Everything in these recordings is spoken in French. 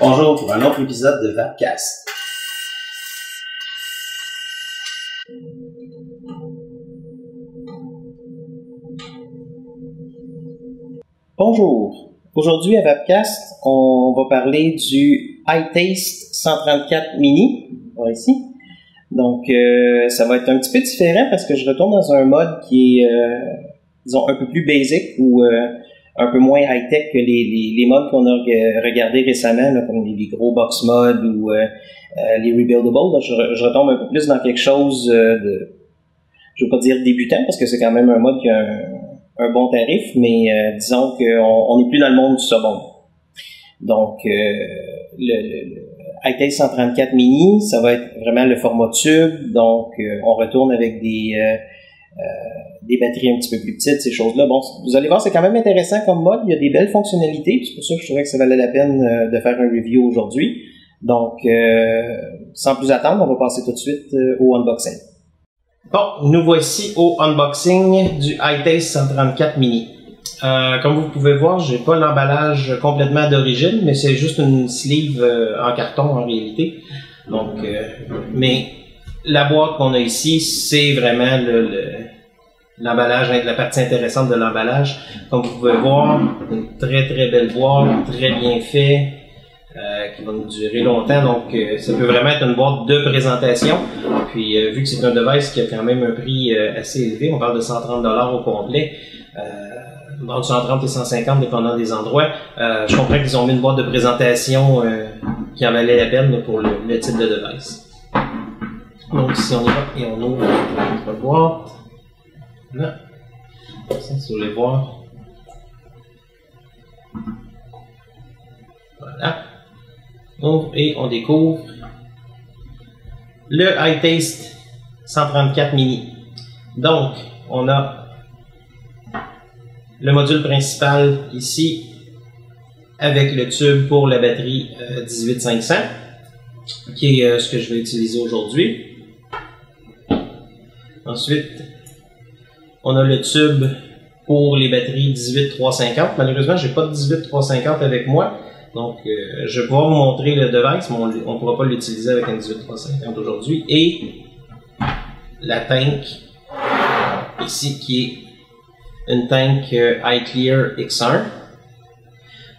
Bonjour pour un autre épisode de Vapcast. Bonjour. Aujourd'hui à Vapcast, on va parler du iTaste 134 Mini, par ici. Donc, ça va être un petit peu différent parce que je retourne dans un mode qui est, disons, un peu plus basic ou un peu moins high-tech que les modes qu'on a regardés récemment, là, comme les gros box modes ou les rebuildables. Là, je retombe un peu plus dans quelque chose de, je veux pas dire débutant parce que c'est quand même un mode qui a un bon tarif, mais disons qu'on n'est plus dans le monde du sabon. Donc, le iTaste 134 Mini, ça va être vraiment le format tube, donc on retourne avec des batteries un petit peu plus petites, ces choses-là. Bon, vous allez voir, c'est quand même intéressant comme mode, il y a des belles fonctionnalités, c'est pour ça que je trouvais que ça valait la peine de faire un review aujourd'hui. Donc, sans plus attendre, on va passer tout de suite au unboxing. Bon, nous voici au unboxing du iTaste 134 Mini. Comme vous pouvez voir, j'ai pas l'emballage complètement d'origine, mais c'est juste une sleeve en carton en réalité. Donc, mais la boîte qu'on a ici, c'est vraiment l'emballage, la partie intéressante de l'emballage. Comme vous pouvez voir, une très très belle boîte, très bien fait, qui va nous durer longtemps. Donc, ça peut vraiment être une boîte de présentation. Puis, vu que c'est un device qui a quand même un prix assez élevé, on parle de 130 $ au complet. Entre 130 et 150 dépendant des endroits. Je comprends qu'ils ont mis une boîte de présentation qui en valait la peine pour le type de device. Donc ici on y va et on ouvre notre boîte. Là. Ça, si vous voulez voir. Voilà. On ouvre et on découvre le iTaste 134 Mini. Donc, on a le module principal ici avec le tube pour la batterie 18500 qui est ce que je vais utiliser aujourd'hui. Ensuite, on a le tube pour les batteries 18350. Malheureusement, j'ai pas de 18350 avec moi. Donc, je vais pouvoir vous montrer le device, mais on ne pourra pas l'utiliser avec un 18350 aujourd'hui. Et la tank ici qui est une tank iClear X1.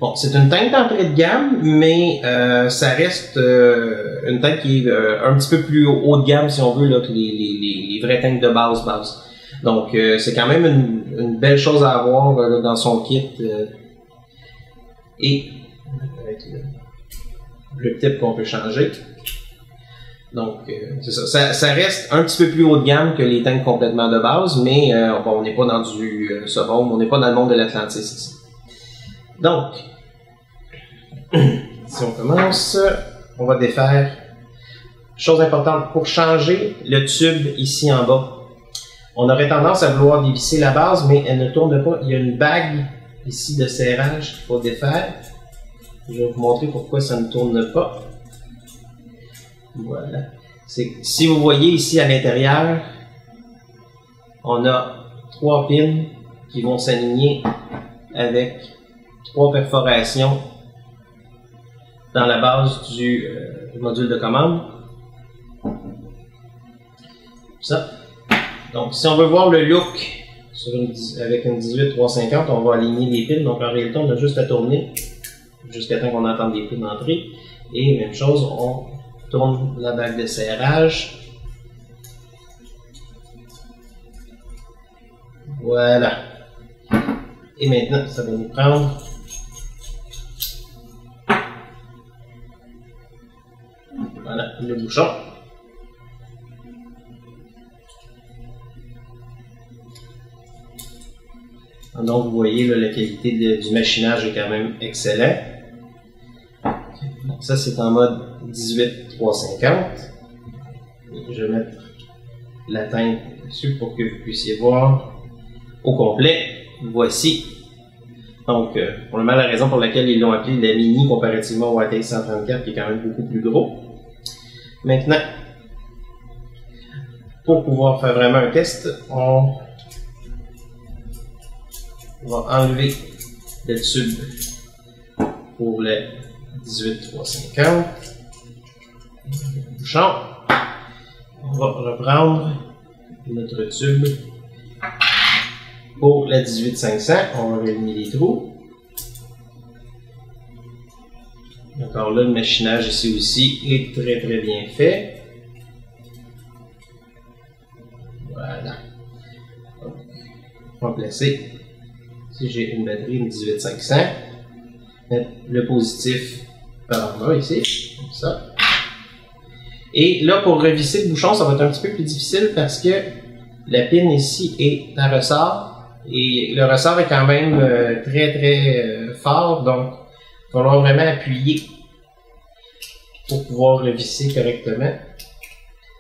Bon, c'est une tank d'entrée de gamme, mais ça reste une tank qui est un petit peu plus haut de gamme, si on veut, là, que les vraies tanks de base. Donc, c'est quand même une belle chose à avoir là, dans son kit. Et avec le type qu'on peut changer. Donc, c'est ça. Ça reste un petit peu plus haut de gamme que les tanks complètement de base, mais on n'est pas dans du sabon, on n'est pas dans le monde de l'Atlantis ici. Donc, si on commence, on va défaire. Chose importante, pour changer le tube ici en bas, on aurait tendance à vouloir dévisser la base, mais elle ne tourne pas. Il y a une bague ici de serrage qu'il faut défaire. Je vais vous montrer pourquoi ça ne tourne pas. Voilà. Si vous voyez ici à l'intérieur, on a 3 pins qui vont s'aligner avec 3 perforations dans la base du module de commande. Ça. Donc, si on veut voir le look avec une 18350, on va aligner les pins. Donc, en réalité, on a juste à tourner jusqu'à temps qu'on entende des pins entrer. Et même chose, on tourne la bague de serrage. Voilà. Et maintenant, ça va nous prendre voilà, le bouchon. Donc, vous voyez, là, la qualité du machinage est quand même excellent. Donc, ça, c'est en mode 18350. Je vais mettre la teinte dessus pour que vous puissiez voir au complet. Voici. Donc, probablement la raison pour laquelle ils l'ont appelé la Mini comparativement au iTaste 134 qui est quand même beaucoup plus gros. Maintenant, pour pouvoir faire vraiment un test, on va enlever le tube pour le 18350. Bouchon. On va reprendre notre tube pour la 18500. On va réunir les trous. Encore là, le machinage ici aussi est très très bien fait. Voilà. Donc, on va placer, si j'ai une batterie, une 18500, mettre le positif par en bas ici, comme ça. Et là, pour revisser le bouchon, ça va être un petit peu plus difficile parce que la pine ici est à ressort et le ressort est quand même très très fort, donc il va falloir vraiment appuyer pour pouvoir revisser correctement.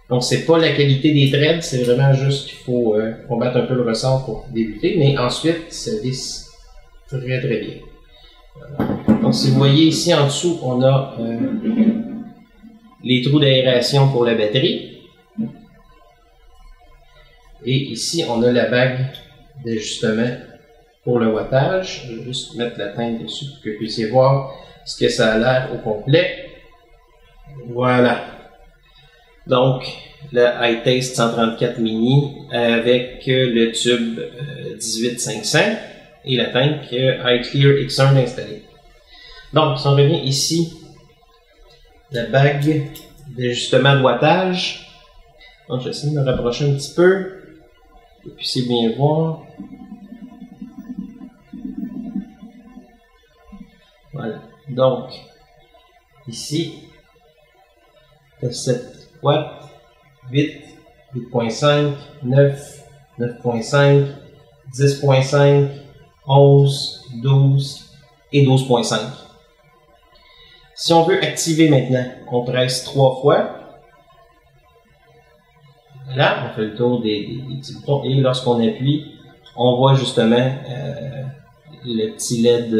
Donc c'est pas la qualité des threads, c'est vraiment juste qu'il faut combattre un peu le ressort pour débuter, mais ensuite ça visse très très bien. Voilà. Donc si vous voyez ici en dessous, on a les trous d'aération pour la batterie. Et ici, on a la bague d'ajustement pour le wattage. Je vais juste mettre la teinte dessus pour que vous puissiez voir ce que ça a l'air au complet. Voilà. Donc, le iTaste 134 mini avec le tube 18500 et la tank iClear X1 installée. Donc, si on revient ici, la bague d'ajustement de wattage. Donc, j'essaie de me rapprocher un petit peu. Et puis, c'est bien voir. Voilà. Donc, ici, 7 watts, 8, 8.5, 9, 9.5, 10.5, 11, 12 et 12.5. Si on veut activer maintenant, on presse 3 fois. Là, on fait le tour des petits boutons et lorsqu'on appuie, on voit justement le petit LED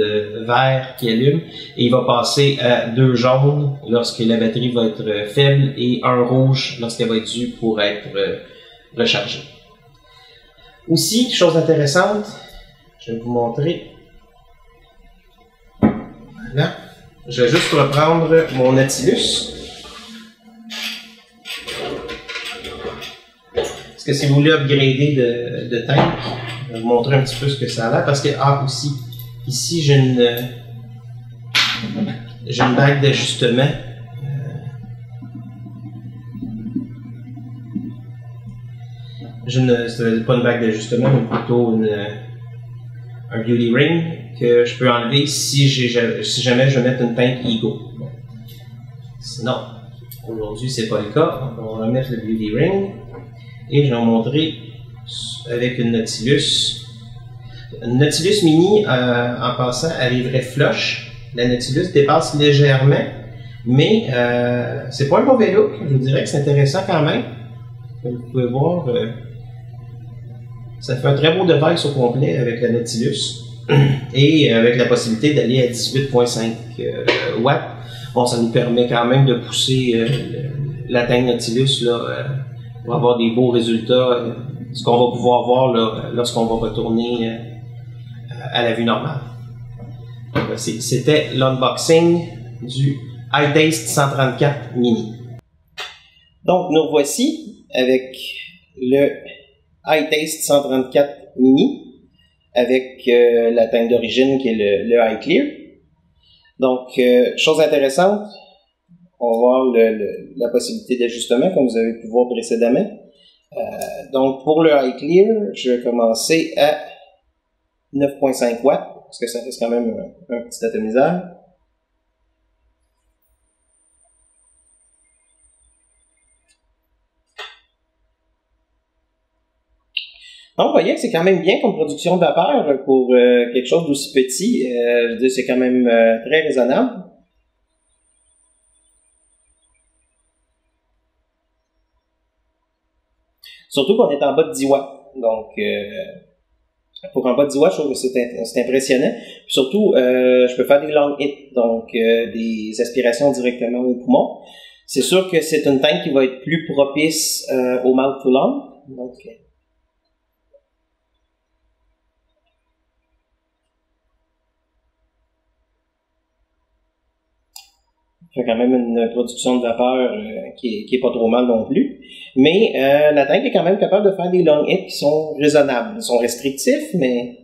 vert qui allume et il va passer à 2 jaunes lorsque la batterie va être faible et 1 rouge lorsqu'elle va être due pour être rechargée. Aussi, chose intéressante, je vais vous montrer. Voilà. Je vais juste reprendre mon Nautilus. Parce que si vous voulez upgrader de tank, je vais vous montrer un petit peu ce que ça a l'air. Parce que, aussi, ici j'ai une bague d'ajustement. C'est pas une bague d'ajustement, mais plutôt un beauty ring que je peux enlever si jamais je veux mettre une tank Ego. Bon. Sinon, aujourd'hui c'est pas le cas. Donc on va remettre le beauty ring et je vais vous montrer avec une Nautilus. Une Nautilus mini, en passant, arriverait flush. La Nautilus dépasse légèrement, mais c'est pas un mauvais look. Je vous dirais que c'est intéressant quand même. Comme vous pouvez voir, ça fait un très beau device au complet avec la Nautilus et avec la possibilité d'aller à 18.5 watts. Bon, ça nous permet quand même de pousser la tank Nautilus là, pour avoir des beaux résultats, ce qu'on va pouvoir voir là, lorsqu'on va retourner à la vue normale. C'était l'unboxing du iTaste 134 mini. Donc, nous voici avec le iTaste 134 mini avec la tank d'origine qui est le iClear. Donc, chose intéressante, on va voir la possibilité d'ajustement comme vous avez pu voir précédemment. Donc, pour le iClear, je vais commencer à 9.5 watts parce que ça reste quand même un petit atomiseur. Donc, vous voyez que c'est quand même bien comme production de vapeur pour quelque chose d'aussi petit. Je veux dire, c'est quand même très raisonnable. Surtout qu'on est en bas de 10 watts. Donc, pour en bas de 10 watts, je trouve que c'est impressionnant. Puis surtout, je peux faire des long hits, donc des aspirations directement au poumon. C'est sûr que c'est une tank qui va être plus propice au mouth to lung. Donc, Fait quand même une production de vapeur qui est pas trop mal non plus. Mais la tank est quand même capable de faire des long hits qui sont raisonnables. Ils sont restrictifs, mais...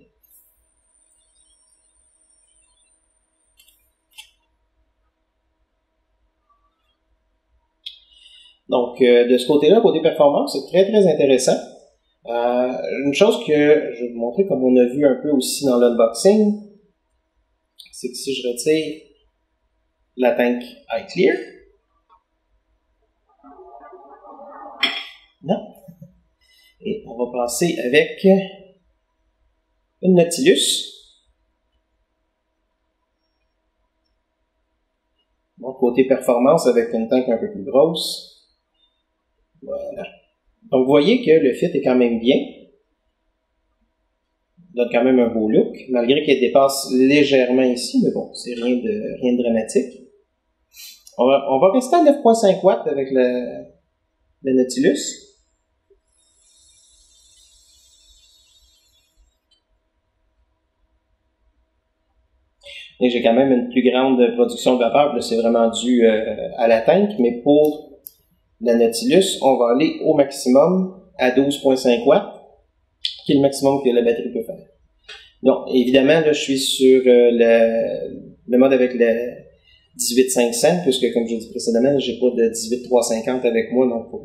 Donc, de ce côté-là, côté performance, c'est très, très intéressant. Une chose que je vais vous montrer, comme on a vu un peu aussi dans l'unboxing, c'est que si je retire la tank iClear, non, et on va passer avec une Nautilus. Donc, côté performance, avec une tank un peu plus grosse. Voilà. Donc, vous voyez que le fit est quand même bien. Il donne quand même un beau look, malgré qu'il dépasse légèrement ici, mais bon, c'est rien de dramatique. On va rester à 9.5 watts avec le Nautilus. Et j'ai quand même une plus grande production de vapeur, là c'est vraiment dû à la tank, mais pour la Nautilus, on va aller au maximum à 12.5 watts, qui est le maximum que la batterie peut faire. Donc, évidemment, là, je suis sur le mode avec le 18500, puisque, comme je l'ai dit précédemment, j'ai pas de 18350 avec moi, donc pour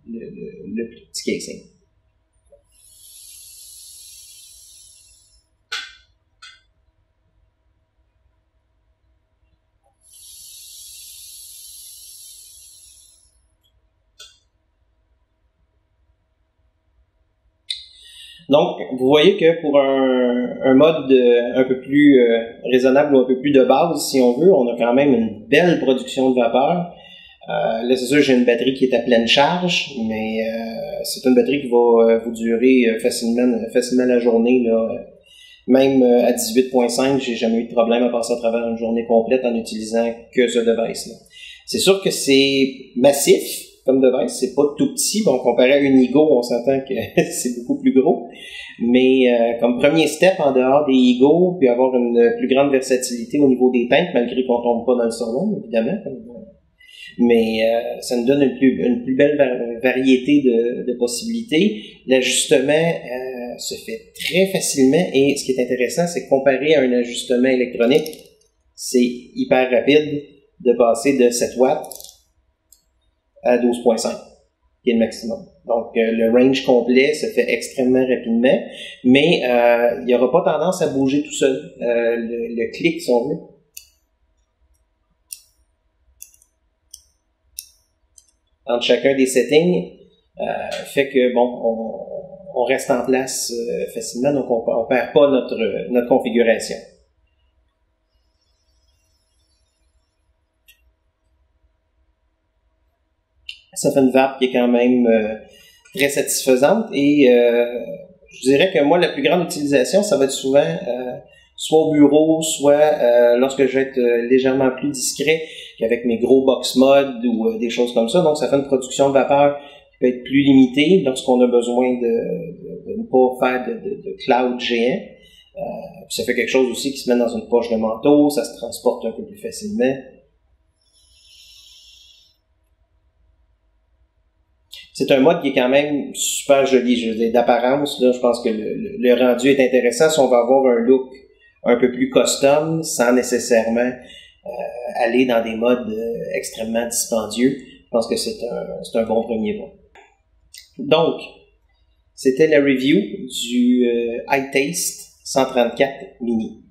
le plus petit casing. Donc, vous voyez que pour un mode un peu plus raisonnable ou un peu plus de base, si on veut, on a quand même une belle production de vapeur. Là, c'est sûr, j'ai une batterie qui est à pleine charge, mais c'est une batterie qui va vous durer facilement la journée. Là. Même à 18.5, j'ai jamais eu de problème à passer à travers une journée complète en utilisant que ce device-là. C'est sûr que c'est massif comme device, c'est pas tout petit. Bon, comparé à une Ego, on s'entend que c'est beaucoup plus gros. Mais comme premier step en dehors des Ego, puis avoir une plus grande versatilité au niveau des tanks, malgré qu'on tombe pas dans le surnom, évidemment. Mais ça nous donne une plus belle variété de possibilités. L'ajustement se fait très facilement et ce qui est intéressant, c'est que comparé à un ajustement électronique, c'est hyper rapide de passer de 7 watts à 12.5, qui est le maximum. Donc, le range complet se fait extrêmement rapidement, mais il n'y aura pas tendance à bouger tout seul. Le clic, si on veut, entre chacun des settings, fait que, bon, on reste en place facilement, donc on perd pas notre configuration. Ça fait une vape qui est quand même très satisfaisante et je dirais que moi, la plus grande utilisation, ça va être souvent soit au bureau, soit lorsque je vais être légèrement plus discret qu'avec mes gros box mods ou des choses comme ça. Donc, ça fait une production de vapeur qui peut être plus limitée lorsqu'on a besoin de ne pas faire de cloud géant. Puis ça fait quelque chose aussi qui se met dans une poche de manteau, ça se transporte un peu plus facilement. C'est un mode qui est quand même super joli, je veux dire, d'apparence, là, je pense que le rendu est intéressant si on va avoir un look un peu plus custom, sans nécessairement aller dans des modes extrêmement dispendieux. Je pense que c'est un bon premier pas. Donc, c'était la review du iTaste 134 Mini.